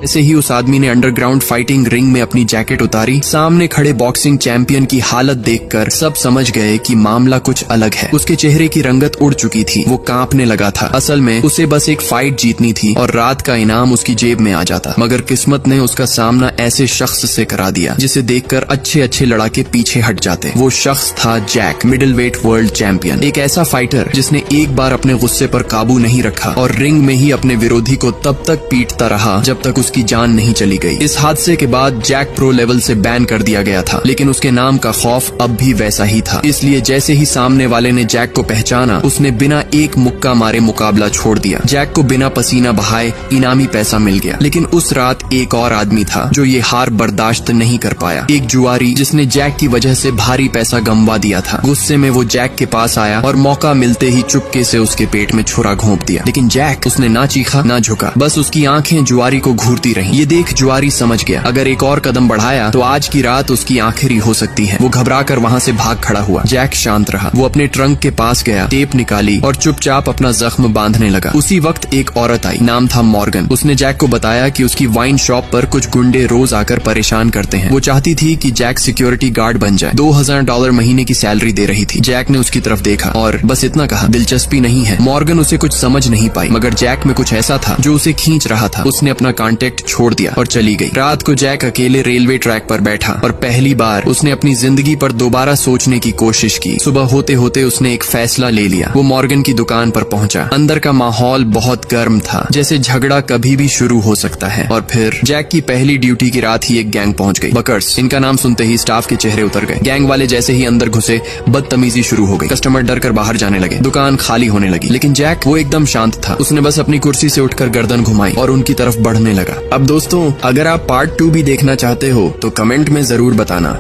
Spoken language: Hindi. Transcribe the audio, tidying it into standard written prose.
ऐसे ही उस आदमी ने अंडरग्राउंड फाइटिंग रिंग में अपनी जैकेट उतारी। सामने खड़े बॉक्सिंग चैंपियन की हालत देखकर सब समझ गए कि मामला कुछ अलग है। उसके चेहरे की रंगत उड़ चुकी थी, वो कांपने लगा था। असल में उसे बस एक फाइट जीतनी थी और रात का इनाम उसकी जेब में आ जाता, मगर किस्मत ने उसका सामना ऐसे शख्स से करा दिया जिसे देखकर अच्छे अच्छे लड़ाके पीछे हट जाते। वो शख्स था Jack, middle weight world champion, एक ऐसा फाइटर जिसने एक बार अपने गुस्से पर काबू नहीं रखा और रिंग में ही अपने विरोधी को तब तक पीटता रहा जब तक उसकी जान नहीं चली गई। इस हादसे के बाद जैक प्रो लेवल से बैन कर दिया गया था, लेकिन उसके नाम का खौफ अब भी वैसा ही था। इसलिए जैसे ही सामने वाले ने जैक को पहचाना, उसने बिना एक मुक्का मारे मुकाबला छोड़ दिया। जैक को बिना पसीना बहाए इनामी पैसा मिल गया। लेकिन उस रात एक और आदमी था जो ये हार बर्दाश्त नहीं कर पाया। एक जुआरी जिसने जैक की वजह से भारी पैसा गंवा दिया था। गुस्से में वो जैक के पास आया और मौका मिलते ही चुपके से उसके पेट में छुरा घोंप दिया। लेकिन जैक, उसने ना चीखा ना झुका, बस उसकी आंखें जुआरी को घूरती रहीं। ये देख जुआरी समझ गया अगर एक और कदम बढ़ाया तो आज की रात उसकी आखिरी हो सकती है। वो घबराकर वहाँ से भाग खड़ा हुआ। जैक शांत रहा। वो अपने ट्रंक के पास गया, टेप निकाली और चुपचाप अपना जख्म बांधने लगा। उसी वक्त एक औरत आई, नाम था मॉर्गन। उसने जैक को बताया कि उसकी वाइन शॉप पर कुछ गुंडे रोज आकर परेशान करते हैं। वो चाहती थी कि जैक सिक्योरिटी गार्ड बन जाए। $2000 महीने की सैलरी दे रही थी। जैक ने उसकी तरफ देखा और बस इतना कहा, दिलचस्पी नहीं है। मॉर्गन उसे कुछ समझ नहीं पाई, मगर जैक में कुछ ऐसा था जो उसे खींच रहा था। उसने अपना कांटेक्ट छोड़ दिया और चली गई। रात को जैक अकेले रेलवे ट्रैक पर बैठा और पहली बार उसने अपनी जिंदगी पर दोबारा सोचने की कोशिश की। सुबह होते होते उसने एक फैसला ले लिया। वो मॉर्गन की दुकान पर पहुंचा। अंदर का माहौल बहुत गर्म था, जैसे झगड़ा कभी भी शुरू हो सकता है। और फिर जैक की पहली ड्यूटी की रात ही एक गैंग पहुंच गई। बकर्स, इनका नाम सुनते ही स्टाफ के चेहरे उतर गए। गैंग वाले जैसे ही अंदर घुसे, बदतमीजी शुरू हो गई। कस्टमर डर कर बाहर जाने लगे। दुकान खाली होने लगी। लेकिन जैक, वो एकदम शांत था। उसने बस अपनी कुर्सी से उठकर गर्दन घुमाई और उनकी तरफ बढ़ने लगा। अब दोस्तों, अगर आप पार्ट 2 भी देखना चाहते हो तो कमेंट में जरूर बताना।